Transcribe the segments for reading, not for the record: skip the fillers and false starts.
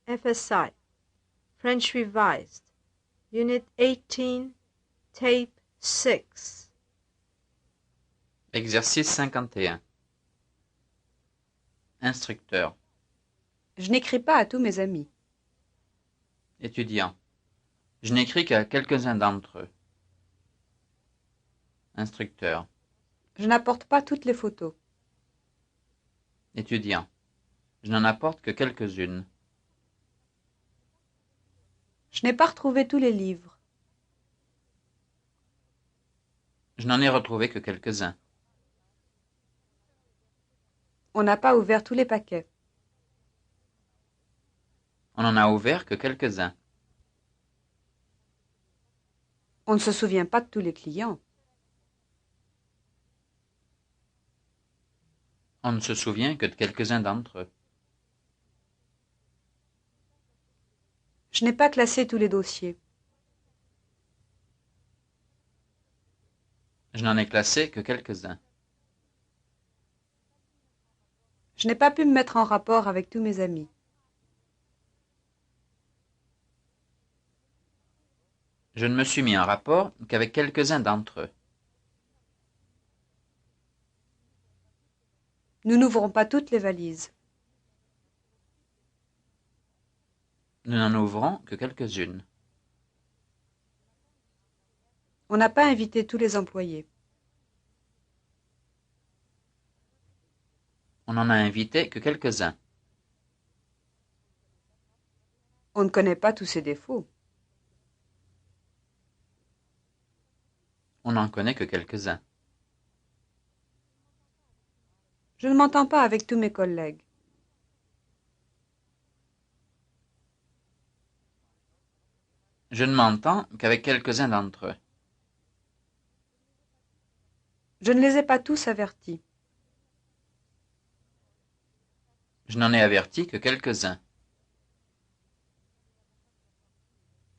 FSI, French Revised, Unit 18, Tape 6. Exercice 51. Instructeur. Je n'écris pas à tous mes amis. Étudiant. Je n'écris qu'à quelques-uns d'entre eux. Instructeur. Je n'apporte pas toutes les photos. Étudiant. Je n'en apporte que quelques-unes. Je n'ai pas retrouvé tous les livres. Je n'en ai retrouvé que quelques-uns. On n'a pas ouvert tous les paquets. On n'en a ouvert que quelques-uns. On ne se souvient pas de tous les clients. On ne se souvient que de quelques-uns d'entre eux. Je n'ai pas classé tous les dossiers. Je n'en ai classé que quelques-uns. Je n'ai pas pu me mettre en rapport avec tous mes amis. Je ne me suis mis en rapport qu'avec quelques-uns d'entre eux. Nous n'ouvrons pas toutes les valises. Nous n'en ouvrons que quelques-unes. On n'a pas invité tous les employés. On n'en a invité que quelques-uns. On ne connaît pas tous ses défauts. On n'en connaît que quelques-uns. Je ne m'entends pas avec tous mes collègues. Je ne m'entends qu'avec quelques-uns d'entre eux. Je ne les ai pas tous avertis. Je n'en ai averti que quelques-uns.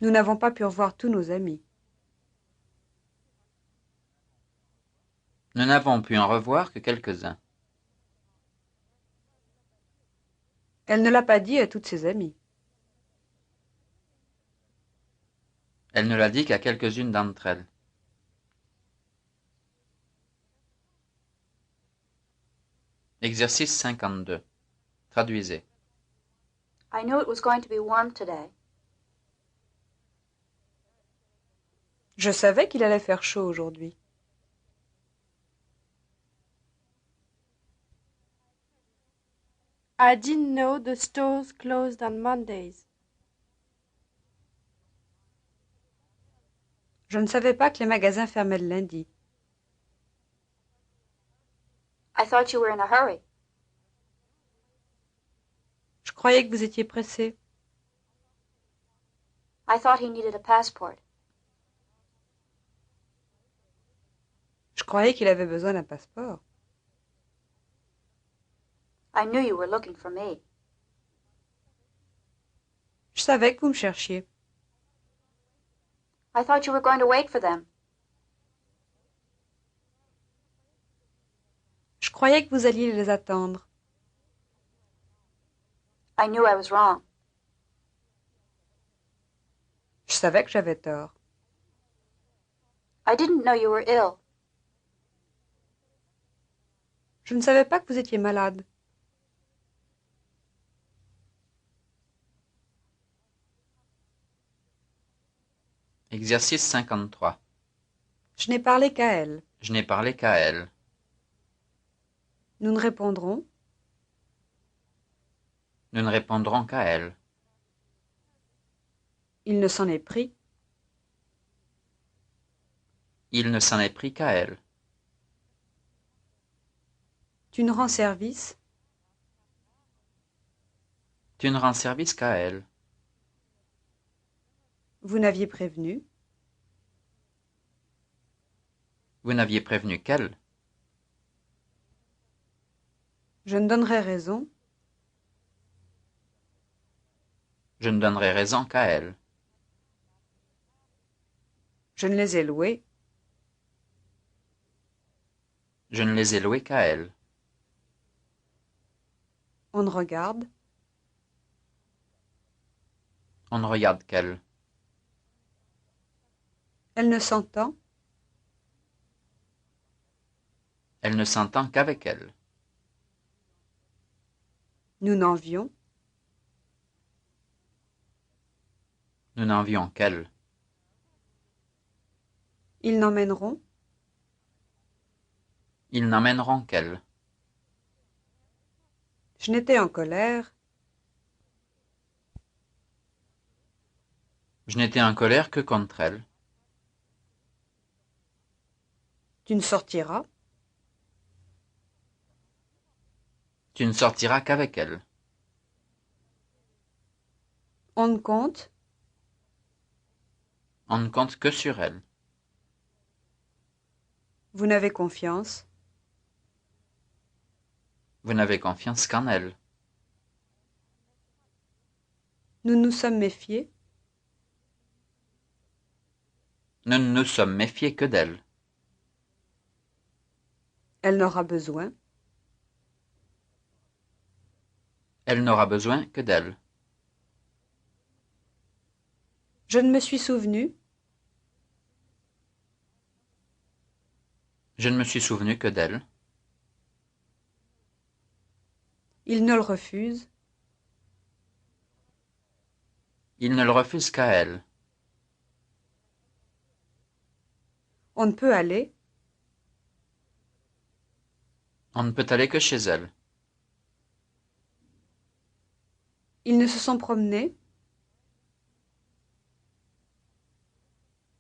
Nous n'avons pas pu revoir tous nos amis. Nous n'avons pu en revoir que quelques-uns. Elle ne l'a pas dit à toutes ses amies. Elle ne l'a dit qu'à quelques-unes d'entre elles. Exercice 52. Traduisez. I knew it was going to be warm today. Je savais qu'il allait faire chaud aujourd'hui. I didn't know the stores closed on Mondays. Je ne savais pas que les magasins fermaient le lundi. I thought you were in a hurry. Je croyais que vous étiez pressé. I thought he needed a passport. Je croyais qu'il avait besoin d'un passeport. I knew you were looking for me. Je savais que vous me cherchiez. I thought you were going to wait for them. Je croyais que vous alliez les attendre. I knew I was wrong. Je savais que j'avais tort. I didn't know you were ill. Je ne savais pas que vous étiez malade. Exercice 53. Je n'ai parlé qu'à elle. Je n'ai parlé qu'à elle. Nous ne répondrons. Nous ne répondrons qu'à elle. Il ne s'en est pris. Il ne s'en est pris qu'à elle. Tu ne rends service. Tu ne rends service qu'à elle. Vous n'aviez prévenu. Vous n'aviez prévenu qu'elle. Je ne donnerai raison. Je ne donnerai raison qu'à elle. Je ne les ai loués. Je ne les ai loués qu'à elle. On ne regarde. On ne regarde qu'elle. Elle ne s'entend. Elle ne s'entend qu'avec elle. Nous n'envions. Nous n'envions qu'elle. Ils n'emmèneront. Ils n'emmèneront qu'elle. Je n'étais en colère. Je n'étais en colère que contre elle. Tu ne sortiras. Tu ne sortiras qu'avec elle. On ne compte. On ne compte que sur elle. Vous n'avez confiance. Vous n'avez confiance qu'en elle. Nous nous sommes méfiés. Nous ne nous sommes méfiés que d'elle. Elle n'aura besoin. Elle n'aura besoin que d'elle. Je ne me suis souvenu. Je ne me suis souvenu que d'elle. Il ne le refuse. Il ne le refuse qu'à elle. On ne peut aller. On ne peut aller que chez elle. Ils ne se sont promenés.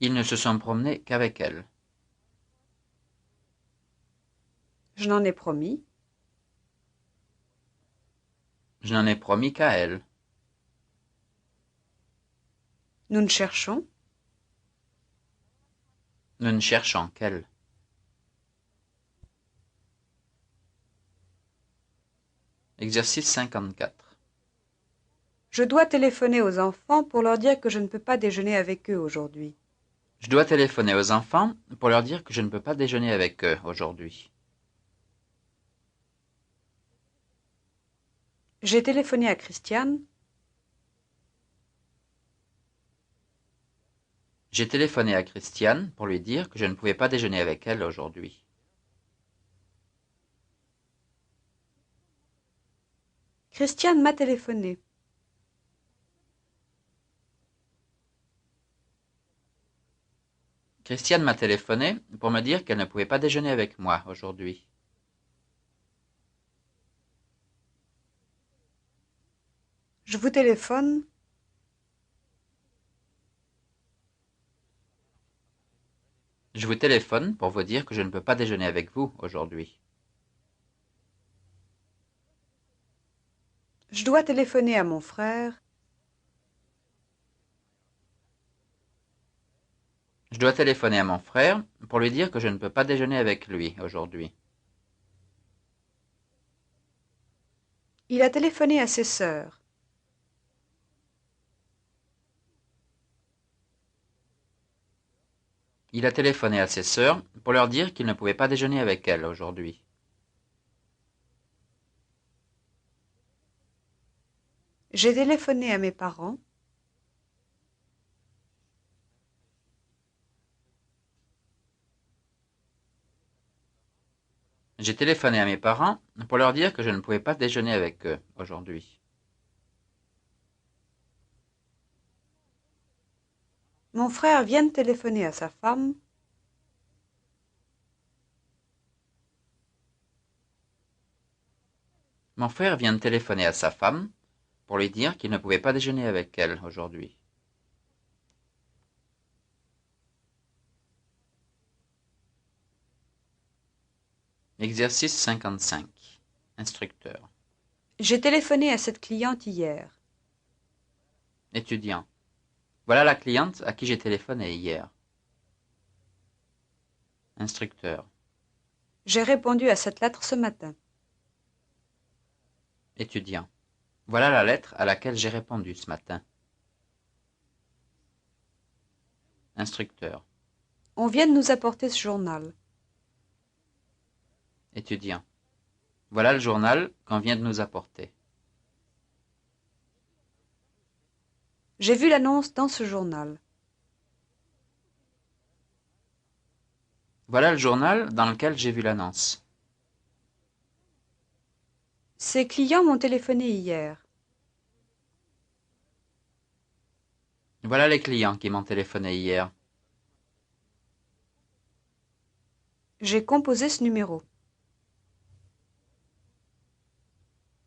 Ils ne se sont promenés qu'avec elle. Je n'en ai promis. Je n'en ai promis qu'à elle. Nous ne cherchons. Nous ne cherchons qu'elle. Exercice 54. Je dois téléphoner aux enfants pour leur dire que je ne peux pas déjeuner avec eux aujourd'hui. Je dois téléphoner aux enfants pour leur dire que je ne peux pas déjeuner avec eux aujourd'hui. J'ai téléphoné à Christiane. J'ai téléphoné à Christiane pour lui dire que je ne pouvais pas déjeuner avec elle aujourd'hui. Christiane m'a téléphoné. Christiane m'a téléphoné pour me dire qu'elle ne pouvait pas déjeuner avec moi aujourd'hui. Je vous téléphone. Je vous téléphone pour vous dire que je ne peux pas déjeuner avec vous aujourd'hui. Je dois téléphoner à mon frère. Je dois téléphoner à mon frère pour lui dire que je ne peux pas déjeuner avec lui aujourd'hui. Il a téléphoné à ses sœurs. Il a téléphoné à ses sœurs pour leur dire qu'il ne pouvait pas déjeuner avec elles aujourd'hui. J'ai téléphoné à mes parents. J'ai téléphoné à mes parents pour leur dire que je ne pouvais pas déjeuner avec eux aujourd'hui. Mon frère vient de téléphoner à sa femme. Mon frère vient de téléphoner à sa femme pour lui dire qu'il ne pouvait pas déjeuner avec elle aujourd'hui. Exercice 55. Instructeur. J'ai téléphoné à cette cliente hier. Étudiant. Voilà la cliente à qui j'ai téléphoné hier. Instructeur. J'ai répondu à cette lettre ce matin. Étudiant. Voilà la lettre à laquelle j'ai répondu ce matin. Instructeur. On vient de nous apporter ce journal. Étudiant. Voilà le journal qu'on vient de nous apporter. J'ai vu l'annonce dans ce journal. Voilà le journal dans lequel j'ai vu l'annonce. Ces clients m'ont téléphoné hier. Voilà les clients qui m'ont téléphoné hier. J'ai composé ce numéro.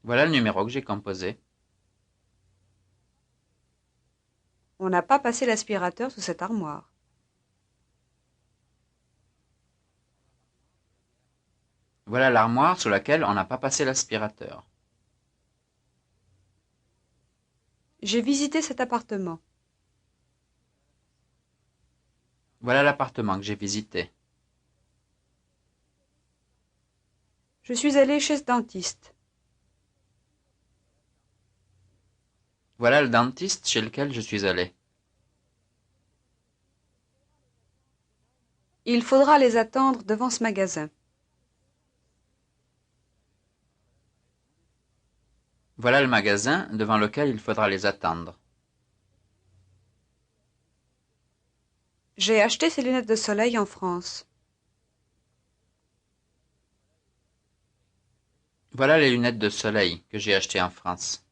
Voilà le numéro que j'ai composé. On n'a pas passé l'aspirateur sous cette armoire. Voilà l'armoire sous laquelle on n'a pas passé l'aspirateur. J'ai visité cet appartement. Voilà l'appartement que j'ai visité. Je suis allée chez ce dentiste. Voilà le dentiste chez lequel je suis allé. Il faudra les attendre devant ce magasin. Voilà le magasin devant lequel il faudra les attendre. J'ai acheté ces lunettes de soleil en France. Voilà les lunettes de soleil que j'ai achetées en France.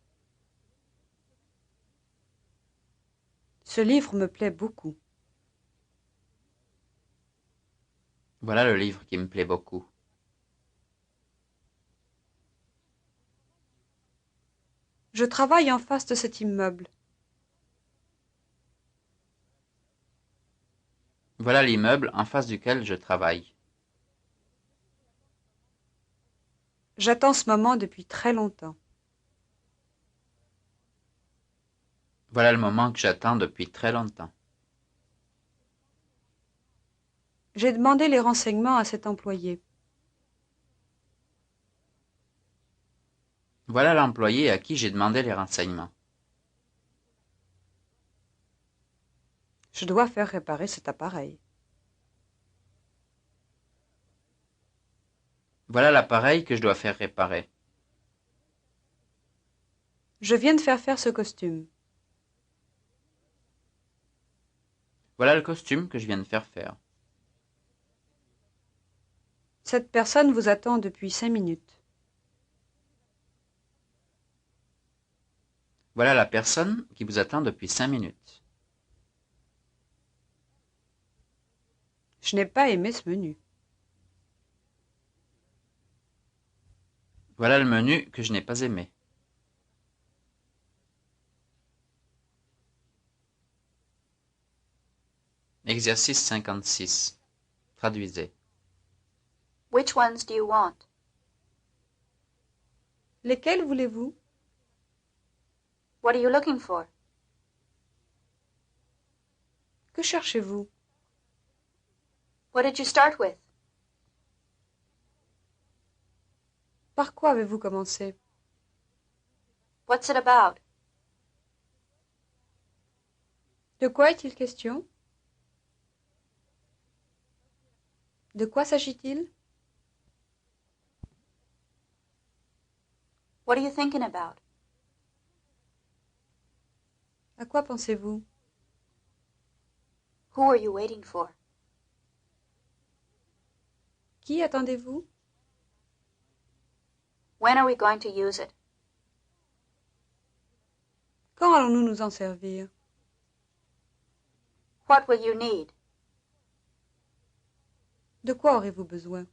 Ce livre me plaît beaucoup. Voilà le livre qui me plaît beaucoup. Je travaille en face de cet immeuble. Voilà l'immeuble en face duquel je travaille. J'attends ce moment depuis très longtemps. Voilà le moment que j'attends depuis très longtemps. J'ai demandé les renseignements à cet employé. Voilà l'employé à qui j'ai demandé les renseignements. Je dois faire réparer cet appareil. Voilà l'appareil que je dois faire réparer. Je viens de faire ce costume. Voilà le costume que je viens de faire. Cette personne vous attend depuis 5 minutes. Voilà la personne qui vous attend depuis 5 minutes. Je n'ai pas aimé ce menu. Voilà le menu que je n'ai pas aimé. Exercice 56. Traduisez. Which ones do you want? Lesquels voulez-vous? What are you looking for? Que cherchez-vous? What did you start with? Par quoi avez-vous commencé? What's it about? De quoi est-il question? De quoi s'agit-il? What are you thinking about? À quoi pensez-vous? Who are you waiting for? Qui attendez-vous? When are we going to use it? Quand allons-nous nous en servir? What will you need? De quoi aurez-vous besoin?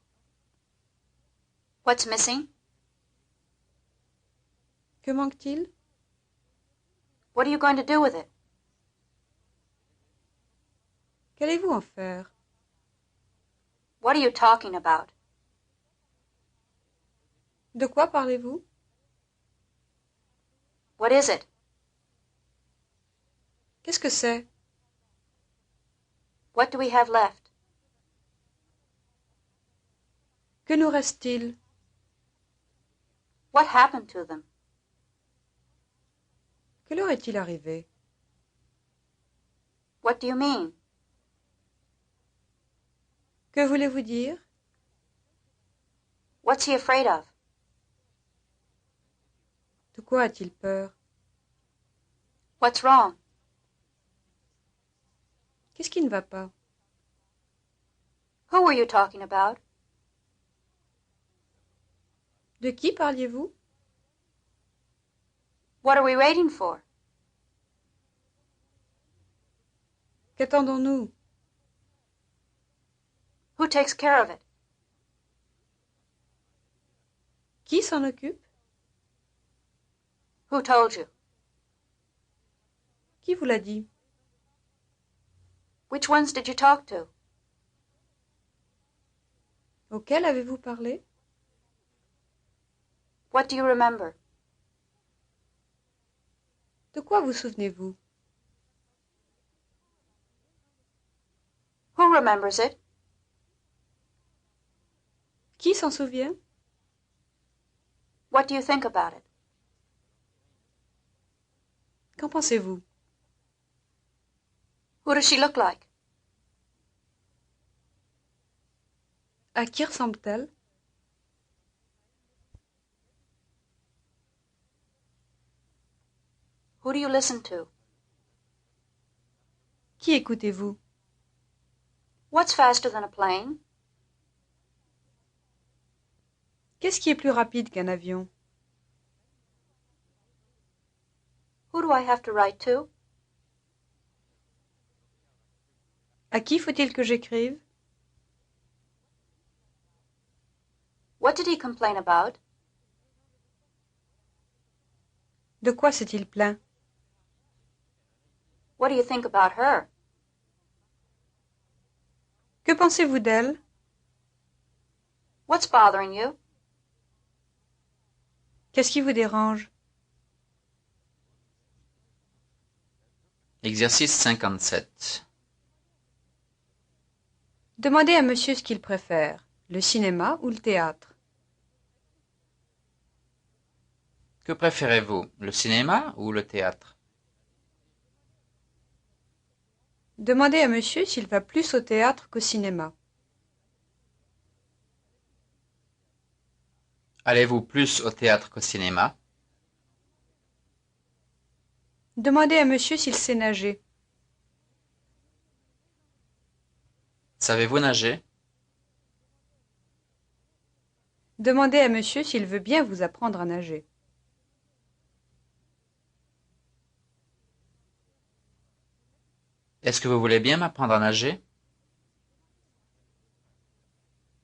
What's missing? Que manque-t-il? What are you going to do with it? Qu'allez-vous en faire? What are you talking about? De quoi parlez-vous? What is it? Qu'est-ce que c'est? What do we have left? Que nous reste-t-il? What happened to them? Que leur est-il arrivé? What do you mean? Que voulez-vous dire? What's he afraid of? De quoi a-t-il peur? What's wrong? Qu'est-ce qui ne va pas? Who were you talking about? De qui parliez-vous? What are we waiting for? Qu'attendons-nous? Who takes care of it? Qui s'en occupe? Who told you? Qui vous l'a dit? Which ones did you talk to? Auquel avez-vous parlé? What do you remember? De quoi vous souvenez-vous? Who remembers it? Qui s'en souvient? What do you think about it? Qu'en pensez-vous? Who does she look like? À qui ressemble-t-elle? Who do you listen to? Qui écoutez-vous? What's faster than a plane? Qu'est-ce qui est plus rapide qu'un avion? Who do I have to write to? À qui faut-il que j'écrive? What did he complain about? De quoi s'est-il plaint? What do you think about her? Que pensez-vous d'elle? What's bothering you? Qu'est-ce qui vous dérange? Exercice 57. Demandez à monsieur ce qu'il préfère, le cinéma ou le théâtre. Que préférez-vous, le cinéma ou le théâtre? Demandez à monsieur s'il va plus au théâtre qu'au cinéma. Allez-vous plus au théâtre qu'au cinéma? Demandez à monsieur s'il sait nager. Savez-vous nager? Demandez à monsieur s'il veut bien vous apprendre à nager. Est-ce que vous voulez bien m'apprendre à nager?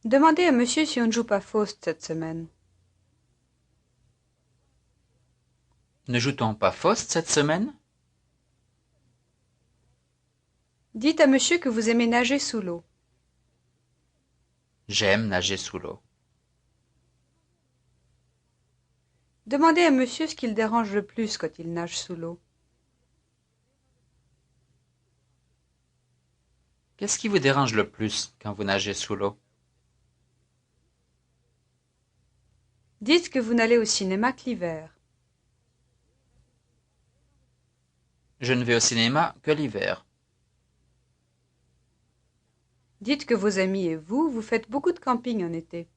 Demandez à monsieur si on ne joue pas Faust cette semaine. Ne joue-t-on pas Faust cette semaine? Dites à monsieur que vous aimez nager sous l'eau. J'aime nager sous l'eau. Demandez à monsieur ce qui le dérange le plus quand il nage sous l'eau. Qu'est-ce qui vous dérange le plus quand vous nagez sous l'eau? Dites que vous n'allez au cinéma que l'hiver. Je ne vais au cinéma que l'hiver. Dites que vos amis et vous, vous faites beaucoup de camping en été.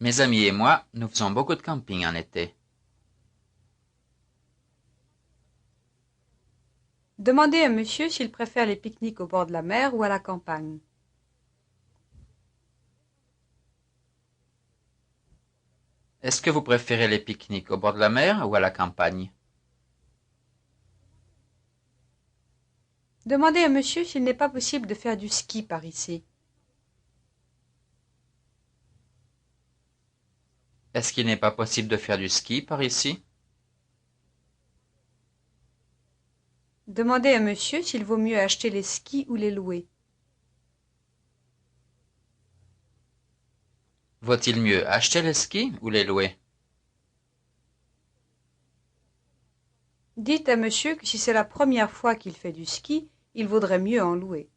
Mes amis et moi, nous faisons beaucoup de camping en été. Demandez à monsieur s'il préfère les pique-niques au bord de la mer ou à la campagne. Est-ce que vous préférez les pique-niques au bord de la mer ou à la campagne? Demandez à monsieur s'il n'est pas possible de faire du ski par ici. Est-ce qu'il n'est pas possible de faire du ski par ici? Demandez à monsieur s'il vaut mieux acheter les skis ou les louer. Vaut-il mieux acheter les skis ou les louer? Dites à monsieur que si c'est la première fois qu'il fait du ski, il vaudrait mieux en louer.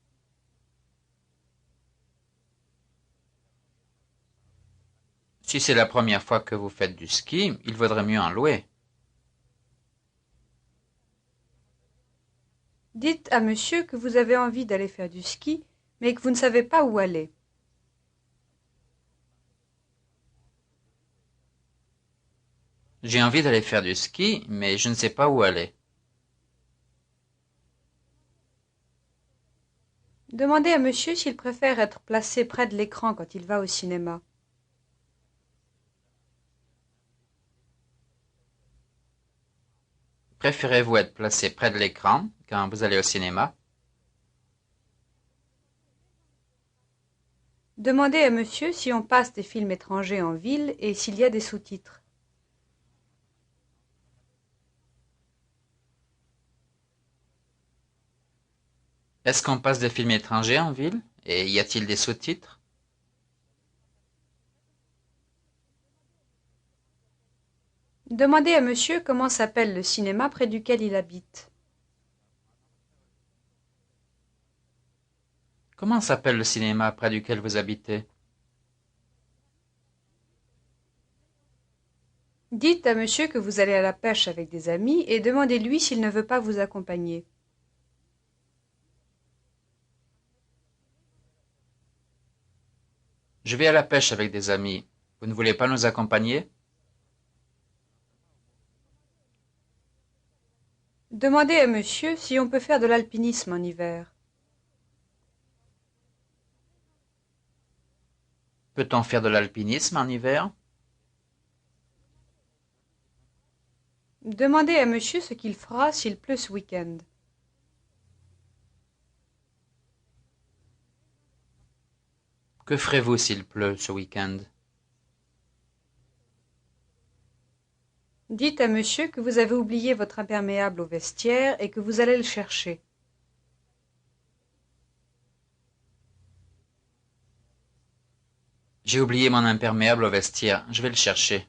Si c'est la première fois que vous faites du ski, il vaudrait mieux en louer. Dites à monsieur que vous avez envie d'aller faire du ski, mais que vous ne savez pas où aller. J'ai envie d'aller faire du ski, mais je ne sais pas où aller. Demandez à monsieur s'il préfère être placé près de l'écran quand il va au cinéma. Préférez-vous être placé près de l'écran quand vous allez au cinéma? Demandez à monsieur si on passe des films étrangers en ville et s'il y a des sous-titres. Est-ce qu'on passe des films étrangers en ville? Et y a-t-il des sous-titres? Demandez à monsieur comment s'appelle le cinéma près duquel il habite. Comment s'appelle le cinéma près duquel vous habitez? Dites à monsieur que vous allez à la pêche avec des amis et demandez-lui s'il ne veut pas vous accompagner. Je vais à la pêche avec des amis. Vous ne voulez pas nous accompagner? Demandez à monsieur si on peut faire de l'alpinisme en hiver. Peut-on faire de l'alpinisme en hiver? Demandez à monsieur ce qu'il fera s'il pleut ce week-end. Que ferez-vous s'il pleut ce week-end? Dites à monsieur que vous avez oublié votre imperméable au vestiaire et que vous allez le chercher. J'ai oublié mon imperméable au vestiaire. Je vais le chercher.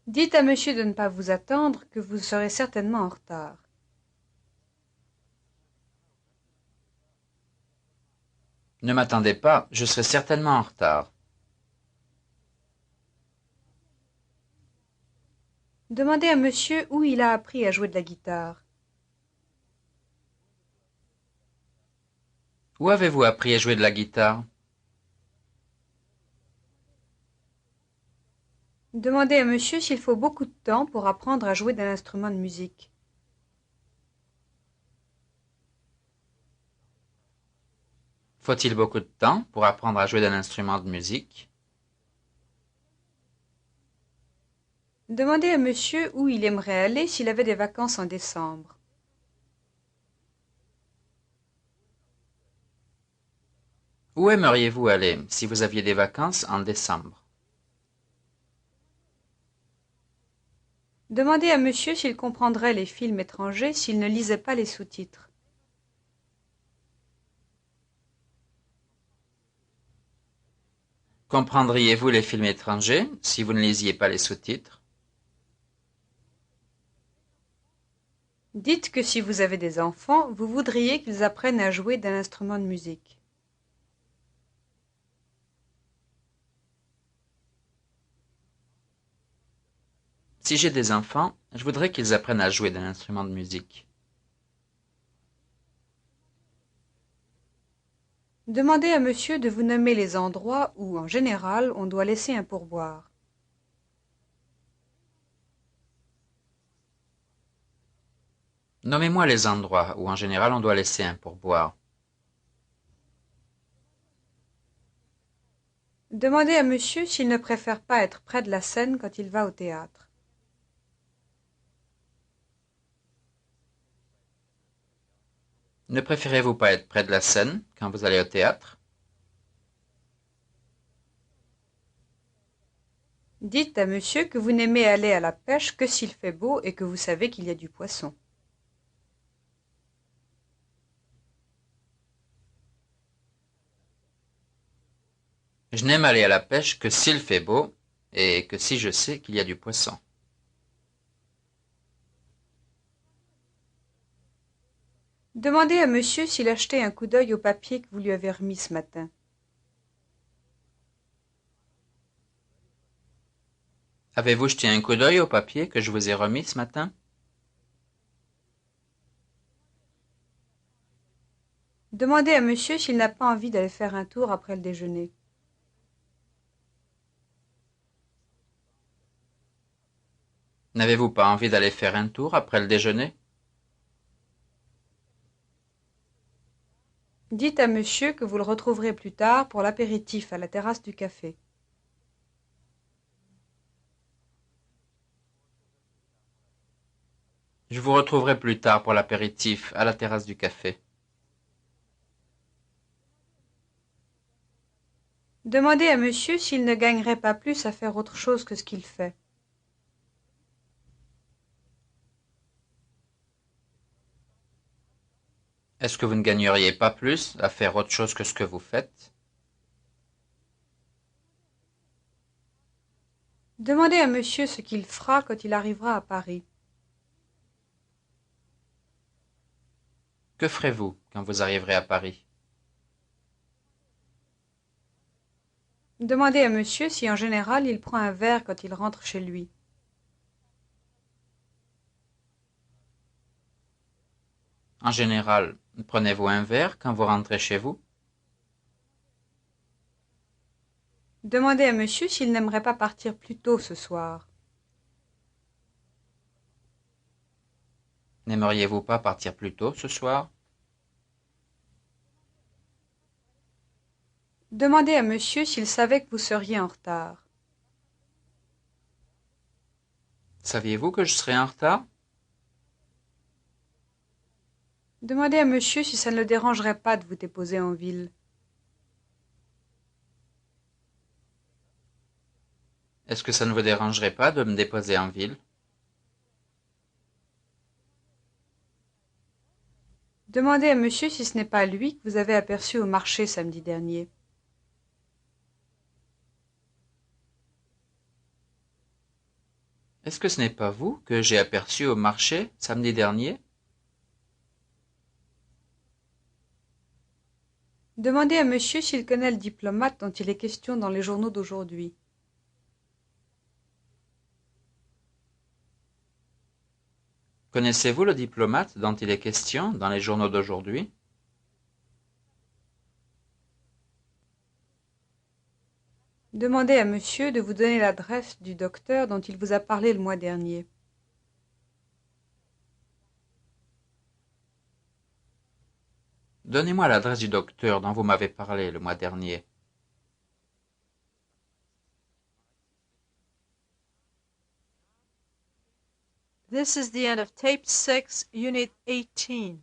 Dites à monsieur de ne pas vous attendre, que vous serez certainement en retard. Ne m'attendez pas, je serai certainement en retard. Demandez à monsieur où il a appris à jouer de la guitare. Où avez-vous appris à jouer de la guitare? Demandez à monsieur s'il faut beaucoup de temps pour apprendre à jouer d'un instrument de musique. Faut-il beaucoup de temps pour apprendre à jouer d'un instrument de musique? Demandez à monsieur où il aimerait aller s'il avait des vacances en décembre. Où aimeriez-vous aller si vous aviez des vacances en décembre? Demandez à monsieur s'il comprendrait les films étrangers s'il ne lisait pas les sous-titres. Comprendriez-vous les films étrangers si vous ne lisiez pas les sous-titres? Dites que si vous avez des enfants, vous voudriez qu'ils apprennent à jouer d'un instrument de musique. Si j'ai des enfants, je voudrais qu'ils apprennent à jouer d'un instrument de musique. Demandez à monsieur de vous nommer les endroits où, en général, on doit laisser un pourboire. Nommez-moi les endroits où en général on doit laisser un pourboire. Demandez à monsieur s'il ne préfère pas être près de la scène quand il va au théâtre. Ne préférez-vous pas être près de la scène quand vous allez au théâtre? Dites à monsieur que vous n'aimez aller à la pêche que s'il fait beau et que vous savez qu'il y a du poisson. Je n'aime aller à la pêche que s'il fait beau et que si je sais qu'il y a du poisson. Demandez à monsieur s'il a jeté un coup d'œil au papier que vous lui avez remis ce matin. Avez-vous jeté un coup d'œil au papier que je vous ai remis ce matin? Demandez à monsieur s'il n'a pas envie d'aller faire un tour après le déjeuner. N'avez-vous pas envie d'aller faire un tour après le déjeuner? Dites à monsieur que vous le retrouverez plus tard pour l'apéritif à la terrasse du café. Je vous retrouverai plus tard pour l'apéritif à la terrasse du café. Demandez à monsieur s'il ne gagnerait pas plus à faire autre chose que ce qu'il fait. Est-ce que vous ne gagneriez pas plus à faire autre chose que ce que vous faites? Demandez à monsieur ce qu'il fera quand il arrivera à Paris. Que ferez-vous quand vous arriverez à Paris? Demandez à monsieur si en général il prend un verre quand il rentre chez lui. En général, prenez-vous un verre quand vous rentrez chez vous? Demandez à monsieur s'il n'aimerait pas partir plus tôt ce soir. N'aimeriez-vous pas partir plus tôt ce soir? Demandez à monsieur s'il savait que vous seriez en retard. Saviez-vous que je serais en retard? Demandez à monsieur si ça ne le dérangerait pas de vous déposer en ville. Est-ce que ça ne vous dérangerait pas de me déposer en ville? Demandez à monsieur si ce n'est pas lui que vous avez aperçu au marché samedi dernier. Est-ce que ce n'est pas vous que j'ai aperçu au marché samedi dernier? Demandez à monsieur s'il connaît le diplomate dont il est question dans les journaux d'aujourd'hui. Connaissez-vous le diplomate dont il est question dans les journaux d'aujourd'hui? Demandez à monsieur de vous donner l'adresse du docteur dont il vous a parlé le mois dernier. Donnez-moi l'adresse du docteur dont vous m'avez parlé le mois dernier. This is the end of Tape 6, Unit 18.